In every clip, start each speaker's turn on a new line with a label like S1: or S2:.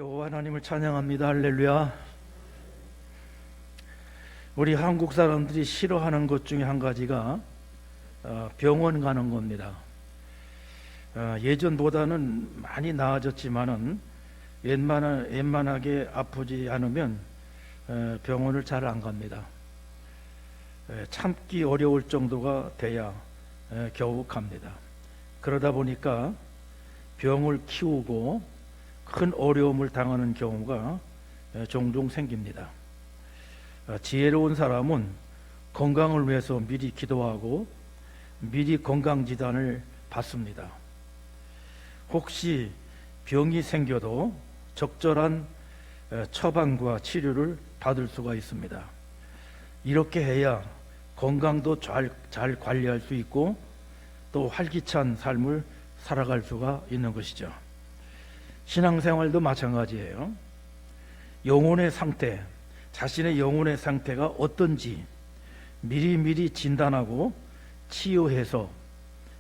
S1: 여호와 하나님을 찬양합니다. 할렐루야. 우리 한국 사람들이 싫어하는 것 중에 한 가지가 병원 가는 겁니다. 예전보다는 많이 나아졌지만은 웬만하게 아프지 않으면 병원을 잘 안 갑니다. 참기 어려울 정도가 돼야 겨우 갑니다. 그러다 보니까 병을 키우고 큰 어려움을 당하는 경우가 종종 생깁니다. 지혜로운 사람은 건강을 위해서 미리 기도하고 미리 건강진단을 받습니다. 혹시 병이 생겨도 적절한 처방과 치료를 받을 수가 있습니다. 이렇게 해야 건강도 잘 관리할 수 있고 또 활기찬 삶을 살아갈 수가 있는 것이죠. 신앙생활도 마찬가지예요. 영혼의 상태, 자신의 영혼의 상태가 어떤지 미리미리 진단하고 치유해서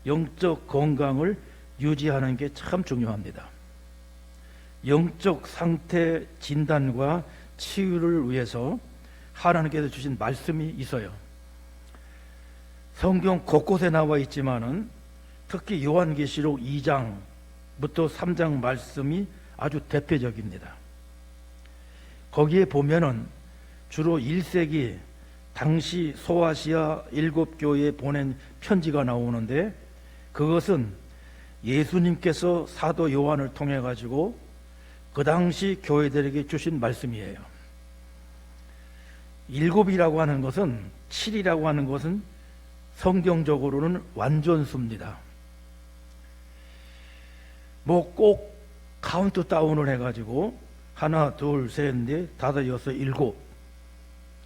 S1: 영적 건강을 유지하는 게 참 중요합니다. 영적 상태 진단과 치유를 위해서 하나님께서 주신 말씀이 있어요. 성경 곳곳에 나와 있지만은 특히 요한계시록 2장부터 3장 말씀이 아주 대표적입니다. 거기에 보면은 주로 1세기 당시 소아시아 7교회에 보낸 편지가 나오는데 그것은 예수님께서 사도 요한을 통해 가지고 그 당시 교회들에게 주신 말씀이에요. 7이라고 하는 것은 7이라고 하는 것은 성경적으로는 완전수입니다. 뭐 꼭 카운트 다운을 해가지고 하나, 둘, 셋, 넷, 다섯, 여섯, 일곱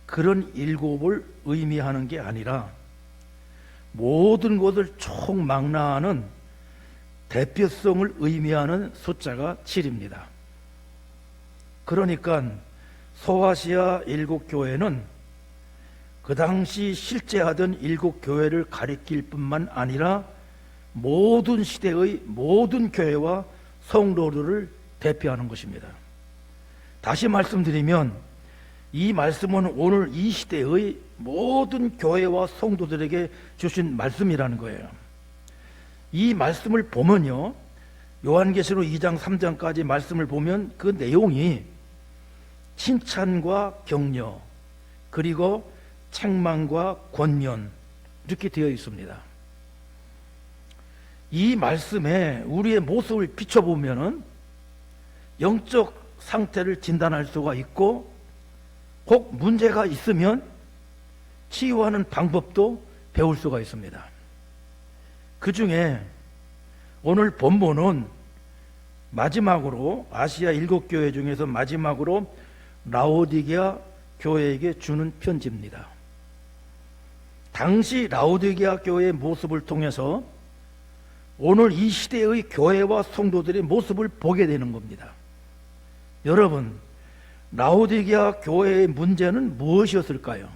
S1: 그런 일곱을 의미하는 게 아니라 모든 것을 총망라하는 대표성을 의미하는 숫자가 7입니다. 그러니까 소아시아 7교회는 그 당시 실제하던 7교회를 가리킬 뿐만 아니라 모든 시대의 모든 교회와 성도들을 대표하는 것입니다. 다시 말씀드리면 이 말씀은 오늘 이 시대의 모든 교회와 성도들에게 주신 말씀이라는 거예요. 이 말씀을 보면요, 요한계시록 2장 3장까지 말씀을 보면 그 내용이 칭찬과 격려 그리고 책망과 권면 이렇게 되어 있습니다. 이 말씀에 우리의 모습을 비춰보면은 영적 상태를 진단할 수가 있고 혹 문제가 있으면 치유하는 방법도 배울 수가 있습니다. 그 중에 오늘 본문은 마지막으로 아시아 7교회 중에서 마지막으로 라오디게아 교회에게 주는 편지입니다. 당시 라오디게아 교회의 모습을 통해서 오늘 이 시대의 교회와 성도들의 모습을 보게 되는 겁니다. 여러분, 라오디게아 교회의 문제는 무엇이었을까요?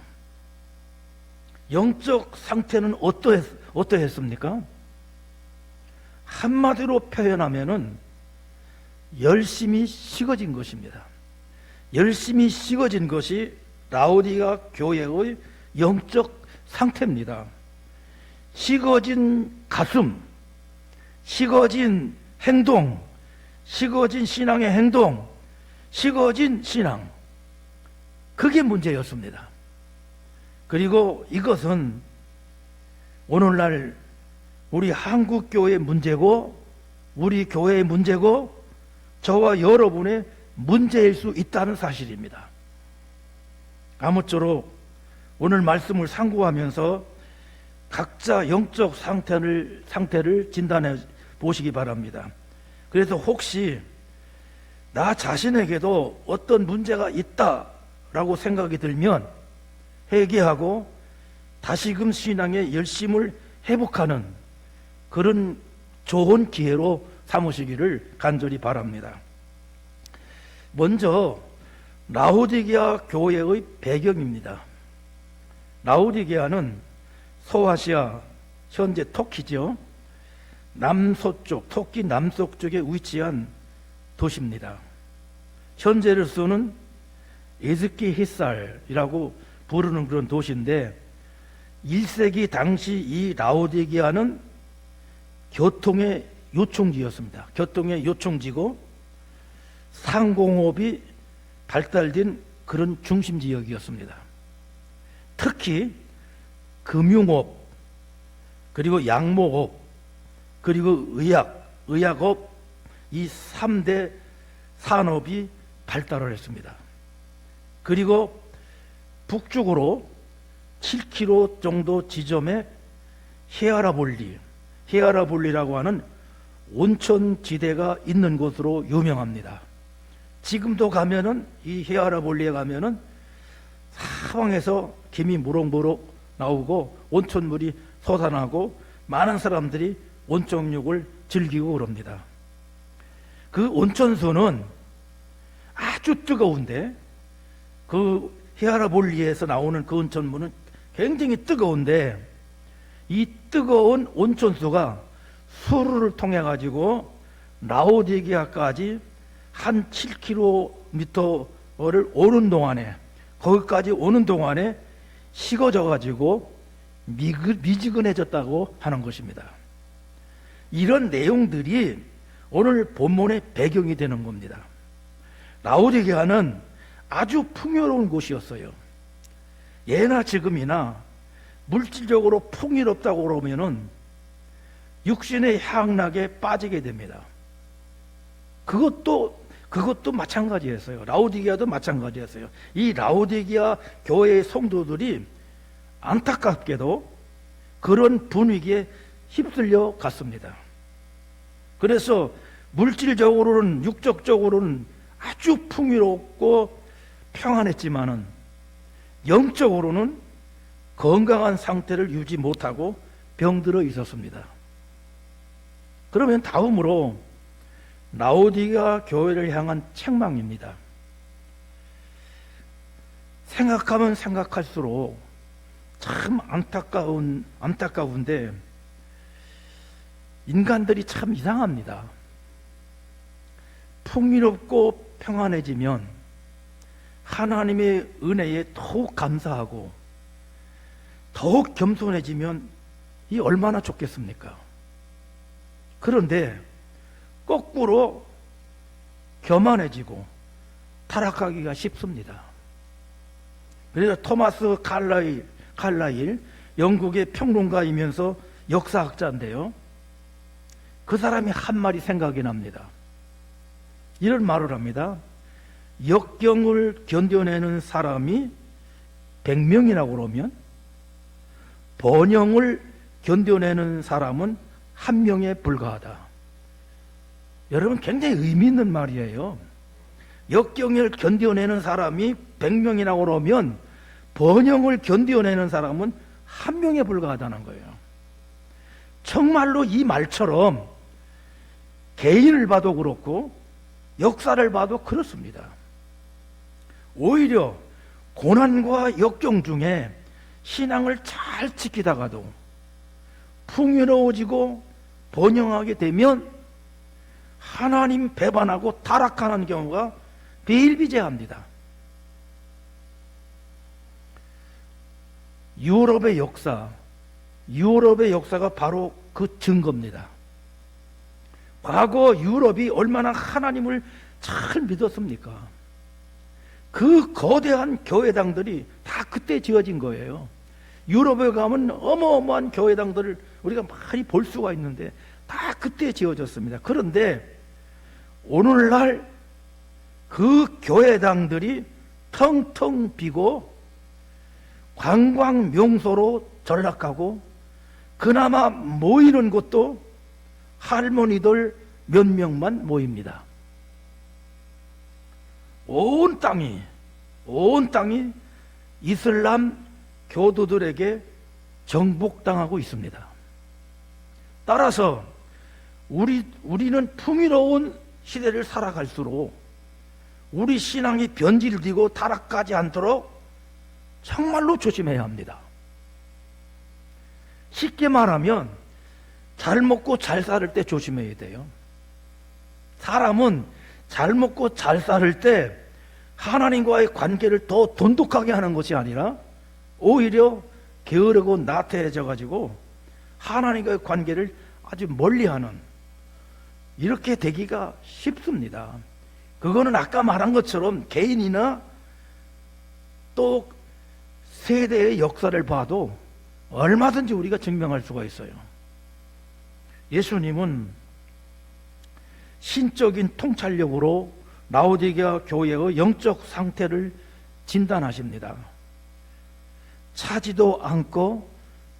S1: 영적 상태는 어떠했습니까? 한마디로 표현하면은 열심히 식어진 것입니다. 열심히 식어진 것이 라오디게아 교회의 영적 상태입니다. 식어진 가슴, 식어진 행동, 식어진 신앙의 행동, 식어진 신앙, 그게 문제였습니다. 그리고 이것은 오늘날 우리 한국교회의 문제고 우리 교회의 문제고 저와 여러분의 문제일 수 있다는 사실입니다. 아무쪼록 오늘 말씀을 상고하면서 각자 영적 상태를 진단해 보시기 바랍니다. 그래서 혹시 나 자신에게도 어떤 문제가 있다라고 생각이 들면 회개하고 다시금 신앙의 열심을 회복하는 그런 좋은 기회로 삼으시기를 간절히 바랍니다. 먼저 라오디게아 교회의 배경입니다. 라오디게아는 소아시아, 현재 터키죠. 남서쪽, 터키 남서쪽에 위치한 도시입니다. 현재로서는 에스키 햇살이라고 부르는 그런 도시인데 1세기 당시 이 라오디게아는 교통의 요충지였습니다. 교통의 요충지고 상공업이 발달된 그런 중심 지역이었습니다. 특히 금융업, 그리고 양모업, 그리고 의약업, 이 3대 산업이 발달을 했습니다. 그리고 북쪽으로 7km 정도 지점에 헤아라볼리라고 하는 온천지대가 있는 곳으로 유명합니다. 지금도 가면은 이 헤아라볼리에 가면은 사방에서 김이 무럭무럭 나오고 온천물이 솟아나고 많은 사람들이 온천욕을 즐기고 그럽니다. 그 온천수는 아주 뜨거운데 그 헤아라볼리에서 나오는 그 온천물은 굉장히 뜨거운데 이 뜨거운 온천수가 수로를 통해 가지고 라오디게아까지 한 7km를 오는 동안에 거기까지 오는 동안에 식어져 가지고 미지근해졌다고 하는 것입니다. 이런 내용들이 오늘 본문의 배경이 되는 겁니다. 라오디게아는 아주 풍요로운 곳이었어요. 예나 지금이나 물질적으로 풍요롭다고 그러면은 육신의 향락에 빠지게 됩니다. 그것도 마찬가지였어요. 라오디게아도 마찬가지였어요. 이 라오디게아 교회의 성도들이 안타깝게도 그런 분위기에 휩쓸려 갔습니다. 그래서 물질적으로는, 육적적으로는 아주 풍요롭고 평안했지만은 영적으로는 건강한 상태를 유지 못하고 병들어 있었습니다. 그러면 다음으로 라오디게아 교회를 향한 책망입니다. 생각하면 생각할수록 참 안타까운데 인간들이 참 이상합니다. 풍요롭고 평안해지면 하나님의 은혜에 더욱 감사하고 더욱 겸손해지면 이 얼마나 좋겠습니까? 그런데 거꾸로 교만해지고 타락하기가 쉽습니다. 그래서 토마스 칼라일 영국의 평론가이면서 역사학자인데요, 그 사람이 한 말이 생각이 납니다. 이런 말을 합니다. 역경을 견뎌내는 사람이 100명이라고 그러면 번영을 견뎌내는 사람은 1명에 불과하다. 여러분, 굉장히 의미 있는 말이에요. 역경을 견뎌내는 사람이 100명이라고 그러면 번영을 견뎌내는 사람은 1명에 불과하다는 거예요. 정말로 이 말처럼 개인을 봐도 그렇고 역사를 봐도 그렇습니다. 오히려 고난과 역경 중에 신앙을 잘 지키다가도 풍요로워지고 번영하게 되면 하나님 배반하고 타락하는 경우가 비일비재합니다. 유럽의 역사가 바로 그 증거입니다. 과거 유럽이 얼마나 하나님을 잘 믿었습니까? 그 거대한 교회당들이 다 그때 지어진 거예요. 유럽에 가면 어마어마한 교회당들을 우리가 많이 볼 수가 있는데 다 그때 지어졌습니다. 그런데 오늘날 그 교회당들이 텅텅 비고 관광 명소로 전락하고 그나마 모이는 곳도 할머니들 몇 명만 모입니다. 온 땅이 이슬람 교도들에게 정복당하고 있습니다. 따라서 우리는 풍요로운 시대를 살아갈수록 우리 신앙이 변질되고 타락하지 않도록 정말로 조심해야 합니다. 쉽게 말하면 잘 먹고 잘 살 때 조심해야 돼요. 사람은 잘 먹고 잘 살을 때 하나님과의 관계를 더 돈독하게 하는 것이 아니라 오히려 게으르고 나태해져 가지고 하나님과의 관계를 아주 멀리하는, 이렇게 되기가 쉽습니다. 그거는 아까 말한 것처럼 개인이나 또 세대의 역사를 봐도 얼마든지 우리가 증명할 수가 있어요. 예수님은 신적인 통찰력으로 라오디게아 교회의 영적 상태를 진단하십니다. 차지도 않고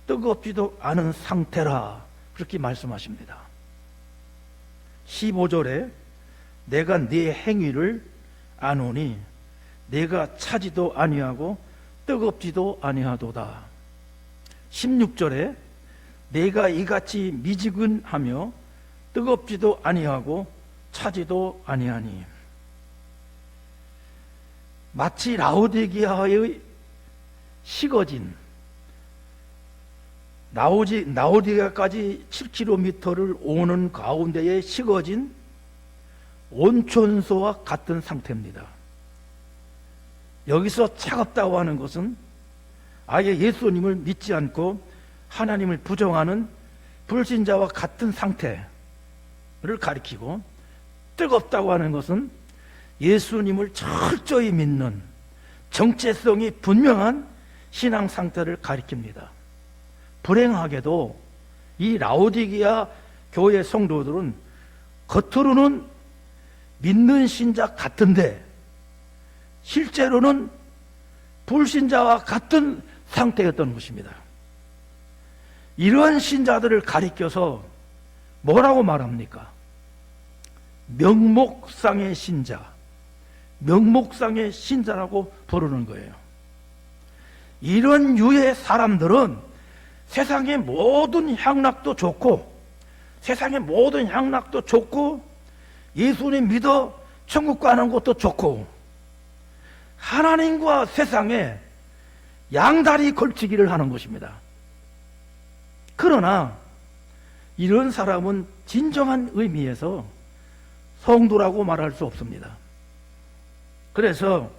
S1: 뜨겁지도 않은 상태라, 그렇게 말씀하십니다. 15절에 내가 네 행위를 아노니 내가 차지도 아니하고 뜨겁지도 아니하도다. 16절에 내가 이같이 미지근하며 뜨겁지도 아니하고 차지도 아니하니, 마치 라오디게아의 식어진, 라오디게아까지 7km를 오는 가운데에 식어진 온천소와 같은 상태입니다. 여기서 차갑다고 하는 것은 아예 예수님을 믿지 않고 하나님을 부정하는 불신자와 같은 상태를 가리키고, 뜨겁다고 하는 것은 예수님을 철저히 믿는 정체성이 분명한 신앙 상태를 가리킵니다. 불행하게도 이 라오디게아 교회 성도들은 겉으로는 믿는 신자 같은데 실제로는 불신자와 같은 상태였던 것입니다. 이러한 신자들을 가리켜서 뭐라고 말합니까? 명목상의 신자, 명목상의 신자라고 부르는 거예요. 이런 유의 사람들은 세상의 모든 향락도 좋고, 세상의 모든 향락도 좋고, 예수님 믿어 천국 가는 것도 좋고, 하나님과 세상에 양다리 걸치기를 하는 것입니다. 그러나 이런 사람은 진정한 의미에서 성도라고 말할 수 없습니다. 그래서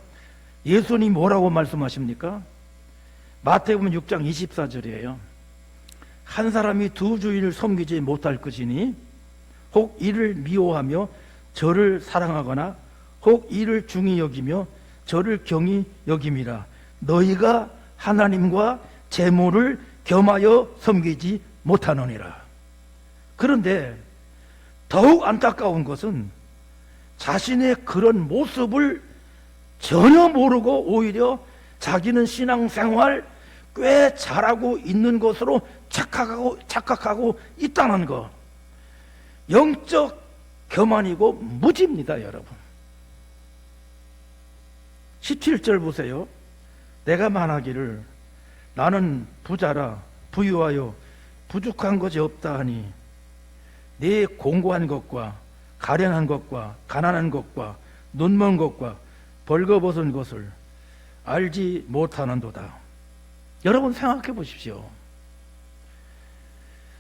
S1: 예수님이 뭐라고 말씀하십니까? 마태복음 6장 24절이에요. 한 사람이 두 주인을 섬기지 못할 것이니 혹 이를 미워하며 저를 사랑하거나 혹 이를 중히 여기며 저를 경히 여김이라. 너희가 하나님과 재물을 겸하여 섬기지 못하느니라. 그런데 더욱 안타까운 것은 자신의 그런 모습을 전혀 모르고 오히려 자기는 신앙생활 꽤 잘하고 있는 것으로 착각하고 있다는 것. 영적 교만이고 무지입니다, 여러분. 17절 보세요. 내가 말하기를 나는 부자라 부유하여 부족한 것이 없다 하니 네 공고한 것과 가련한 것과 가난한 것과 눈먼 것과 벌거벗은 것을 알지 못하는도다. 여러분 생각해 보십시오.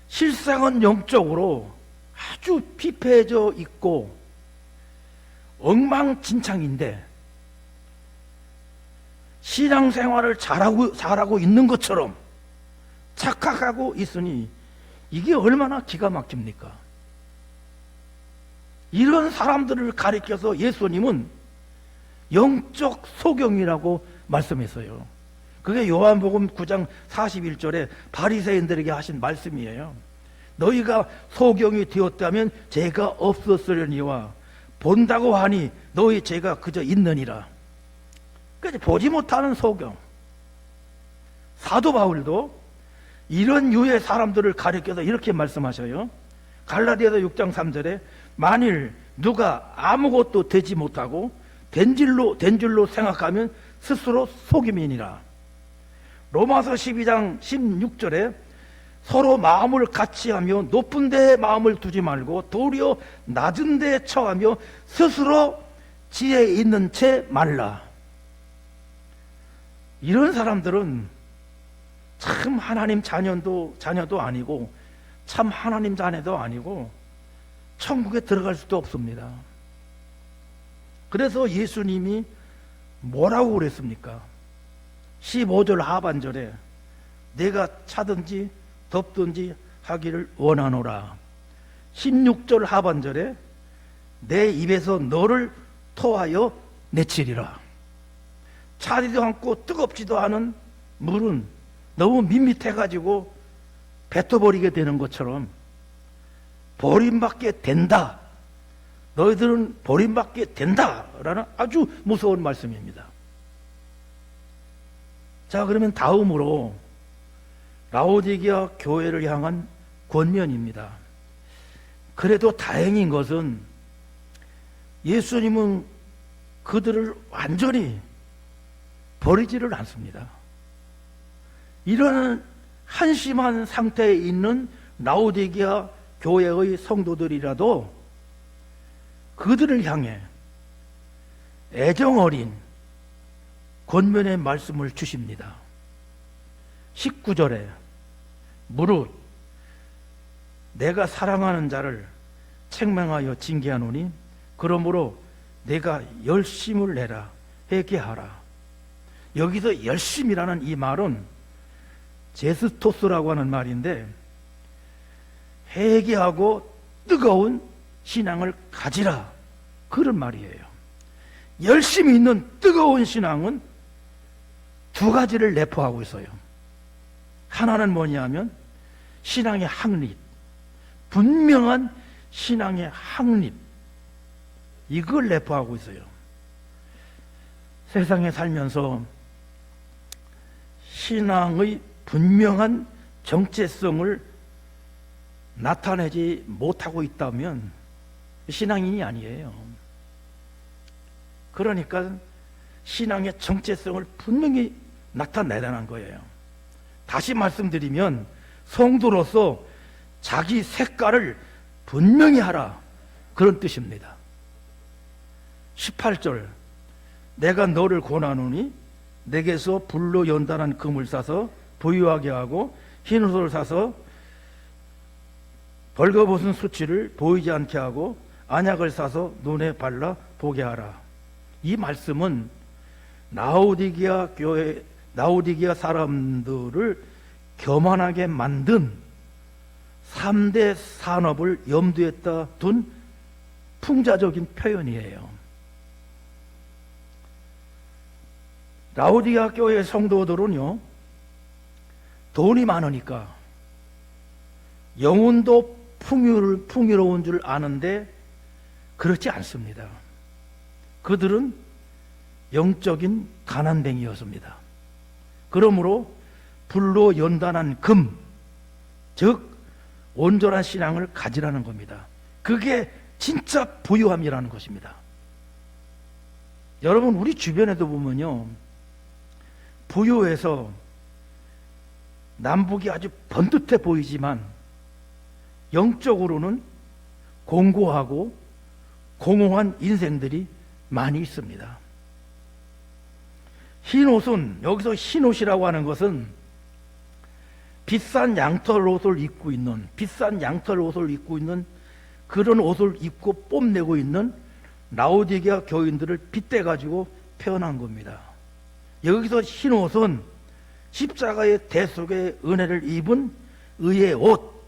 S1: 실상은 영적으로 아주 피폐해져 있고 엉망진창인데 신앙생활을 잘하고 있는 것처럼 착각하고 있으니 이게 얼마나 기가 막힙니까? 이런 사람들을 가리켜서 예수님은 영적 소경이라고 말씀했어요. 그게 요한복음 9장 41절에 바리새인들에게 하신 말씀이에요. 너희가 소경이 되었다면 죄가 없었으려니와 본다고 하니 너희 죄가 그저 있느니라. 그러니까 보지 못하는 소경. 사도 바울도 이런 유의 사람들을 가리켜서 이렇게 말씀하셔요. 갈라디아서 6장 3절에 만일 누가 아무것도 되지 못하고 된 줄로 생각하면 스스로 속임이니라. 로마서 12장 16절에 서로 마음을 같이하며 높은 데에 마음을 두지 말고 도리어 낮은 데에 처하며 스스로 지혜 있는 채 말라. 이런 사람들은 참 하나님 자녀도 아니고 참 하나님 자녀도 아니고 천국에 들어갈 수도 없습니다. 그래서 예수님이 뭐라고 그랬습니까? 15절 하반절에 내가 차든지 덥든지 하기를 원하노라. 16절 하반절에 내 입에서 너를 토하여 내치리라. 차지도 않고 뜨겁지도 않은 물은 너무 밋밋해가지고 뱉어버리게 되는 것처럼 버림받게 된다. 너희들은 버림받게 된다라는 아주 무서운 말씀입니다. 자, 그러면 다음으로 라오디게아 교회를 향한 권면입니다. 그래도 다행인 것은 예수님은 그들을 완전히 버리지를 않습니다. 이런 한심한 상태에 있는 라오디게아 교회의 성도들이라도 그들을 향해 애정어린 권면의 말씀을 주십니다. 19절에 무릇 내가 사랑하는 자를 책망하여 징계하노니 그러므로 내가 열심을 내라 회개하라. 여기서 열심이라는 이 말은 제스토스라고 하는 말인데 회개하고 뜨거운 신앙을 가지라 그런 말이에요. 열심히 있는 뜨거운 신앙은 두 가지를 내포하고 있어요. 하나는 뭐냐면 신앙의 확립, 분명한 신앙의 확립, 이걸 내포하고 있어요. 세상에 살면서 신앙의 분명한 정체성을 나타내지 못하고 있다면 신앙인이 아니에요. 그러니까 신앙의 정체성을 분명히 나타내라는 거예요. 다시 말씀드리면 성도로서 자기 색깔을 분명히 하라 그런 뜻입니다. 18절 내가 너를 권하노니 내게서 불로 연단한 금을 사서 부유하게 하고 흰 옷을 사서 벌거벗은 수치를 보이지 않게 하고 안약을 사서 눈에 발라 보게 하라. 이 말씀은 라오디게아 교회, 라오디게아 사람들을 교만하게 만든 3대 산업을 염두에다 둔 풍자적인 표현이에요. 라오디게아 교회 성도들은요, 돈이 많으니까 영혼도 풍요로운 줄 아는데 그렇지 않습니다. 그들은 영적인 가난뱅이였습니다. 그러므로 불로 연단한 금, 즉 온전한 신앙을 가지라는 겁니다. 그게 진짜 부유함이라는 것입니다. 여러분, 우리 주변에도 보면요, 부유해서 남북이 아주 번듯해 보이지만 영적으로는 공고하고 공허한 인생들이 많이 있습니다. 흰옷은, 여기서 흰옷이라고 하는 것은 비싼 양털 옷을 입고 있는, 그런 옷을 입고 뽐내고 있는 라오디게아 교인들을 빗대가지고 표현한 겁니다. 여기서 흰옷은 십자가의 대속의 은혜를 입은 의의 옷,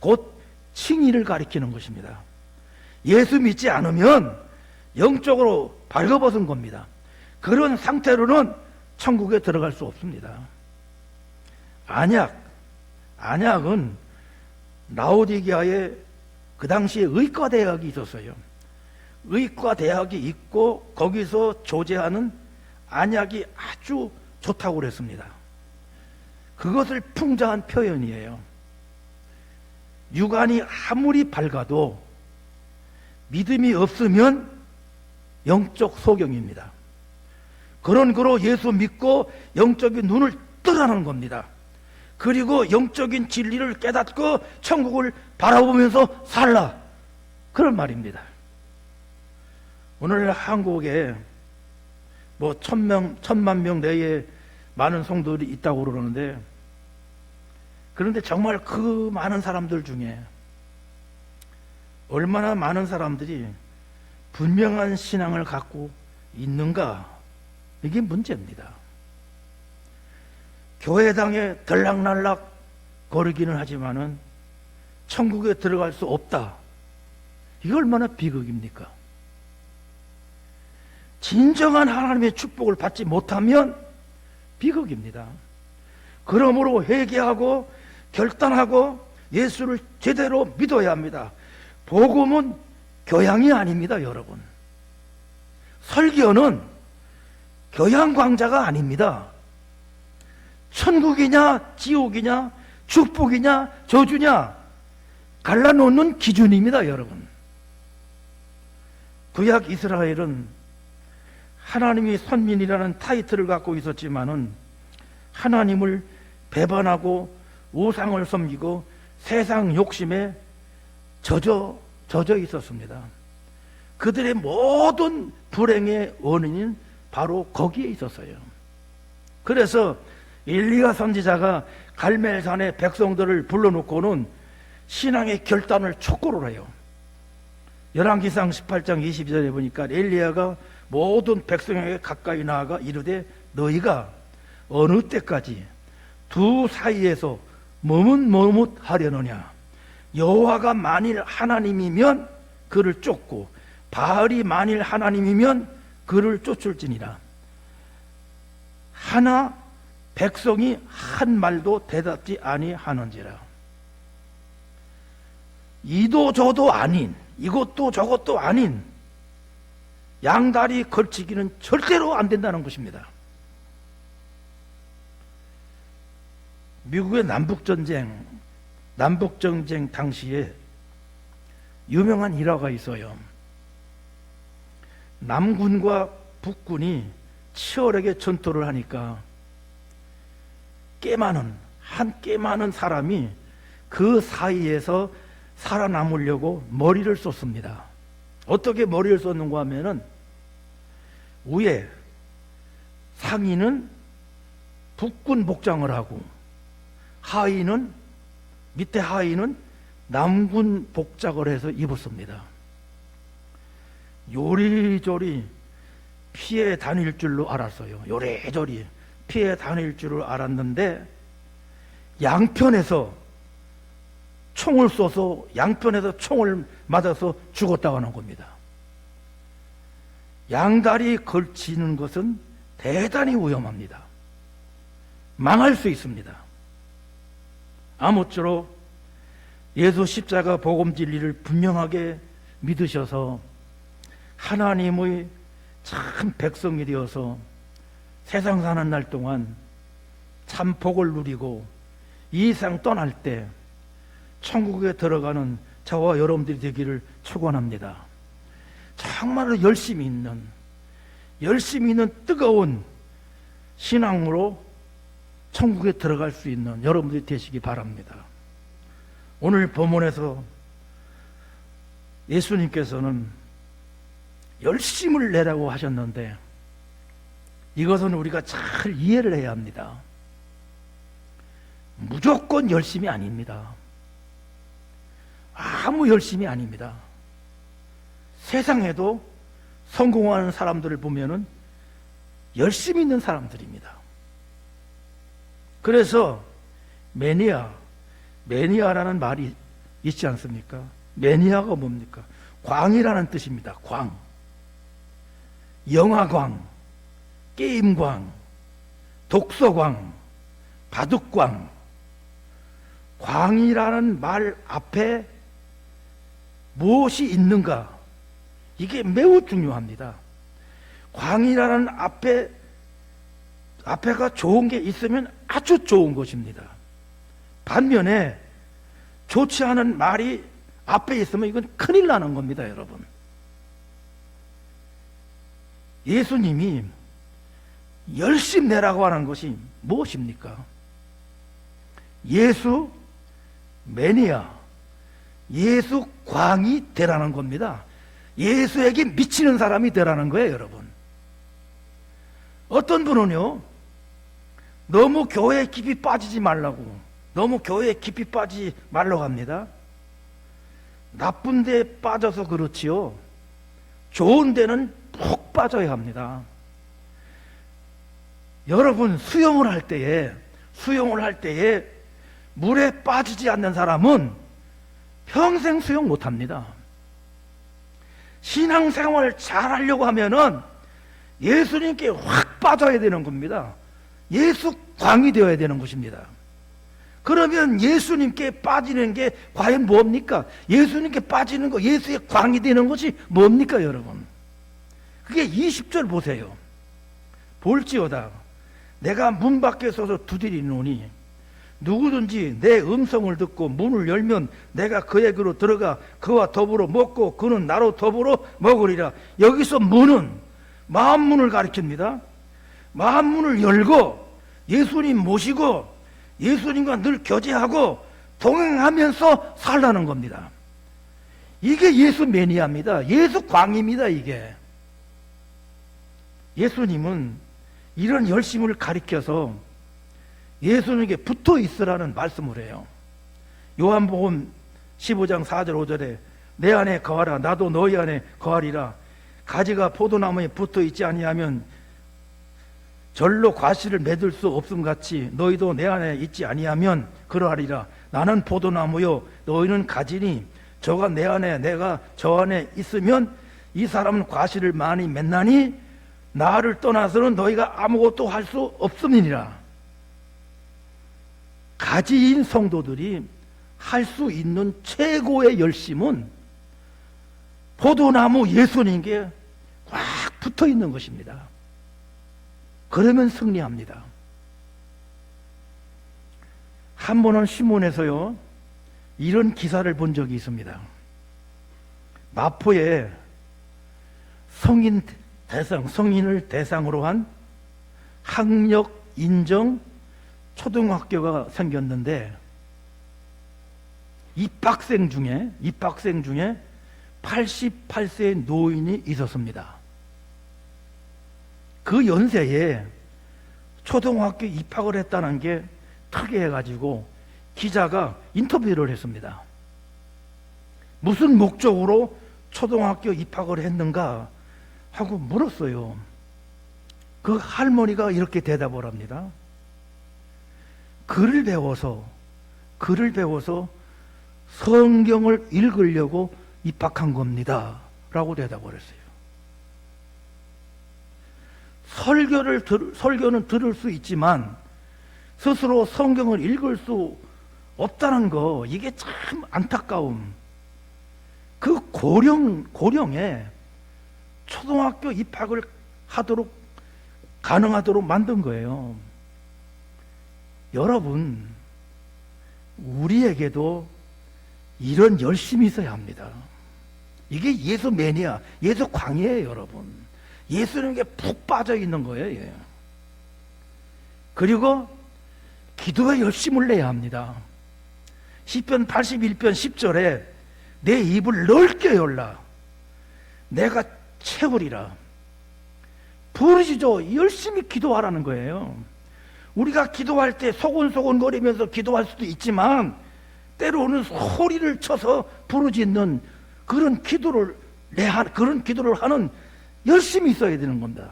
S1: 곧 칭의를 가리키는 것입니다. 예수 믿지 않으면 영적으로 발거벗은 겁니다. 그런 상태로는 천국에 들어갈 수 없습니다. 안약은 라오디게아에 그 당시에 의과대학이 있었어요. 의과대학이 있고 거기서 조제하는 안약이 아주 좋다고 그랬습니다. 그것을 풍자한 표현이에요. 육안이 아무리 밝아도 믿음이 없으면 영적 소경입니다. 그런 거로 예수 믿고 영적인 눈을 뜨라는 겁니다. 그리고 영적인 진리를 깨닫고 천국을 바라보면서 살라, 그런 말입니다. 오늘 한국에 뭐 1,000만 명 내에 많은 성도들이 있다고 그러는데, 그런데 정말 그 많은 사람들 중에 얼마나 많은 사람들이 분명한 신앙을 갖고 있는가? 이게 문제입니다. 교회당에 들락날락 거리기는 하지만은 천국에 들어갈 수 없다. 이게 얼마나 비극입니까? 진정한 하나님의 축복을 받지 못하면 비극입니다. 그러므로 회개하고 결단하고 예수를 제대로 믿어야 합니다. 복음은 교양이 아닙니다, 여러분. 설교는 교양 강좌가 아닙니다. 천국이냐 지옥이냐 축복이냐 저주냐 갈라놓는 기준입니다, 여러분. 구약 이스라엘은 하나님이 선민이라는 타이틀을 갖고 있었지만은 하나님을 배반하고 우상을 섬기고 세상 욕심에 젖어 있었습니다. 그들의 모든 불행의 원인은 바로 거기에 있었어요. 그래서 엘리야 선지자가 갈멜산에 백성들을 불러놓고는 신앙의 결단을 촉구를 해요. 열왕기상 18장 22절에 보니까 엘리야가 모든 백성에게 가까이 나아가 이르되 너희가 어느 때까지 두 사이에서 머뭇머뭇하려느냐. 여호와가 만일 하나님이면 그를 쫓고 바알이 만일 하나님이면 그를 쫓을지니라. 하나 백성이 한 말도 대답지 아니하는지라. 이도 저도 아닌, 이것도 저것도 아닌 양다리 걸치기는 절대로 안 된다는 것입니다. 미국의 남북전쟁 당시에 유명한 일화가 있어요. 남군과 북군이 치열하게 전투를 하니까 꽤 많은 사람이 그 사이에서 살아남으려고 머리를 쏟습니다. 어떻게 머리를 쏟는가 하면은 위에 상의는 북군 복장을 하고 밑에 하의는 남군 복장을 해서 입었습니다. 요리조리 피해 다닐 줄로 알았어요. 요리조리 피해 다닐 줄을 알았는데 양편에서 총을 쏘서 양편에서 총을 맞아서 죽었다고 하는 겁니다. 양다리 걸치는 것은 대단히 위험합니다. 망할 수 있습니다. 아무쪼록 예수 십자가 복음 진리를 분명하게 믿으셔서 하나님의 참 백성이 되어서 세상 사는 날 동안 참 복을 누리고 이 세상 떠날 때 천국에 들어가는 저와 여러분들이 되기를 축원합니다. 정말로 열심히 있는 뜨거운 신앙으로 천국에 들어갈 수 있는 여러분들이 되시기 바랍니다. 오늘 본문에서 예수님께서는 열심을 내라고 하셨는데 이것은 우리가 잘 이해를 해야 합니다. 무조건 열심이 아닙니다. 아무 열심이 아닙니다. 세상에도 성공하는 사람들을 보면은 열심히 있는 사람들입니다. 그래서 매니아라는 말이 있지 않습니까? 매니아가 뭡니까? 광이라는 뜻입니다. 광. 영화광, 게임광, 독서광, 바둑광. 광이라는 말 앞에 무엇이 있는가? 이게 매우 중요합니다. 광이라는 앞에가 좋은 게 있으면 아주 좋은 것입니다. 반면에 좋지 않은 말이 앞에 있으면 이건 큰일 나는 겁니다, 여러분. 예수님이 열심 내라고 하는 것이 무엇입니까? 예수 매니아, 예수 광이 되라는 겁니다. 예수에게 미치는 사람이 되라는 거예요, 여러분. 어떤 분은요, 너무 교회에 깊이 빠지지 말라고, 너무 교회에 깊이 빠지지 말라고 합니다. 나쁜 데 빠져서 그렇지요. 좋은 데는 푹 빠져야 합니다. 여러분, 수영을 할 때에 물에 빠지지 않는 사람은 평생 수영 못합니다. 신앙생활을 잘 하려고 하면은 예수님께 확 빠져야 되는 겁니다. 예수 광이 되어야 되는 것입니다. 그러면 예수님께 빠지는 게 과연 뭡니까? 예수님께 빠지는 거, 예수의 광이 되는 것이 뭡니까, 여러분? 그게 20절 보세요. 볼지어다 내가 문 밖에 서서 두드리노니 누구든지 내 음성을 듣고 문을 열면 내가 그에게로 들어가 그와 더불어 먹고 그는 나로 더불어 먹으리라. 여기서 문은 마음문을 가리킵니다. 마음문을 열고 예수님 모시고 예수님과 늘 교제하고 동행하면서 살라는 겁니다. 이게 예수 매니아입니다. 예수 광입니다. 이게 예수님은 이런 열심을 가리켜서 예수님에게 붙어 있으라는 말씀을 해요. 요한복음 15장 4절 5절에 내 안에 거하라 나도 너희 안에 거하리라. 가지가 포도나무에 붙어 있지 아니하면 절로 과실을 맺을 수 없음 같이 너희도 내 안에 있지 아니하면 그러하리라. 나는 포도나무요 너희는 가지니 저가 내 안에 내가 저 안에 있으면 이 사람은 과실을 많이 맺나니 나를 떠나서는 너희가 아무것도 할 수 없음이니라. 가지인 성도들이 할 수 있는 최고의 열심은 포도나무 예수님께 꽉 붙어 있는 것입니다. 그러면 승리합니다. 한 번은 신문에서요 이런 기사를 본 적이 있습니다. 마포에 성인을 대상으로 한 학력 인정 초등학교가 생겼는데 입학생 중에 88세의 노인이 있었습니다. 그 연세에 초등학교 입학을 했다는 게 특이해가지고 기자가 인터뷰를 했습니다. 무슨 목적으로 초등학교 입학을 했는가 하고 물었어요. 그 할머니가 이렇게 대답을 합니다. 글을 배워서 성경을 읽으려고 입학한 겁니다 라고 대답을 했어요. 설교는 들을 수 있지만 스스로 성경을 읽을 수 없다는 거, 이게 참 안타까움. 그 고령에 초등학교 입학을 가능하도록 만든 거예요. 여러분, 우리에게도 이런 열심이 있어야 합니다. 이게 예수 매니아, 예수 광이에요, 여러분. 예수님께 푹 빠져 있는 거예요. 그리고 기도에 열심을 내야 합니다. 시편 81편 10절에 내 입을 넓게 열라 내가 채우리라. 부르짖어 열심히 기도하라는 거예요. 우리가 기도할 때 소곤소곤거리면서 기도할 수도 있지만 때로는 소리를 쳐서 부르짖는 그런 기도를 하는 열심히 있어야 되는 겁니다.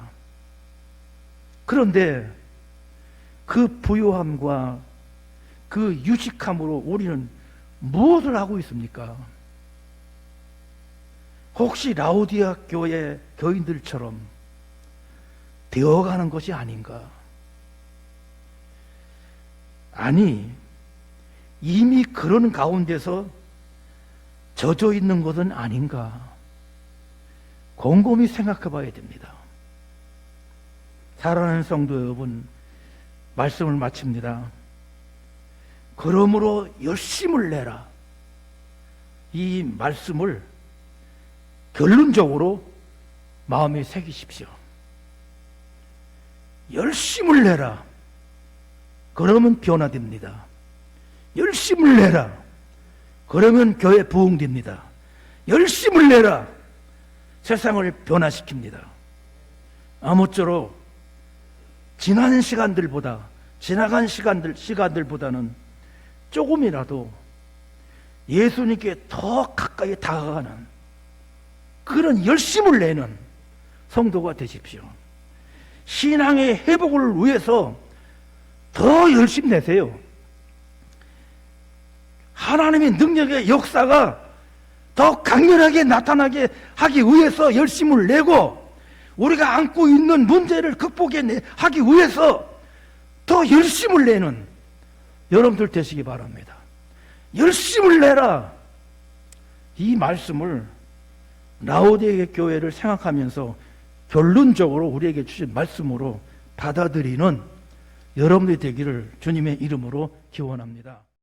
S1: 그런데 그 부요함과 그 유식함으로 우리는 무엇을 하고 있습니까? 혹시 라오디아 교회 교인들처럼 되어가는 것이 아닌가? 아니, 이미 그런 가운데서 젖어 있는 것은 아닌가? 곰곰이 생각해 봐야 됩니다. 사랑하는 성도 여러분, 말씀을 마칩니다. 그러므로 열심을 내라. 이 말씀을 결론적으로 마음에 새기십시오. 열심을 내라. 그러면 변화됩니다. 열심을 내라. 그러면 교회 부흥됩니다. 열심을 내라. 세상을 변화시킵니다. 아무쪼록 지난 지나간 시간들보다는 조금이라도 예수님께 더 가까이 다가가는 그런 열심을 내는 성도가 되십시오. 신앙의 회복을 위해서 더 열심 내세요. 하나님의 능력의 역사가 더 강렬하게 나타나게 하기 위해서 열심을 내고, 우리가 안고 있는 문제를 극복하기 위해서 더 열심을 내는 여러분들 되시기 바랍니다. 열심을 내라, 이 말씀을 라오디게 교회를 생각하면서 결론적으로 우리에게 주신 말씀으로 받아들이는 여러분들이 되기를 주님의 이름으로 기원합니다.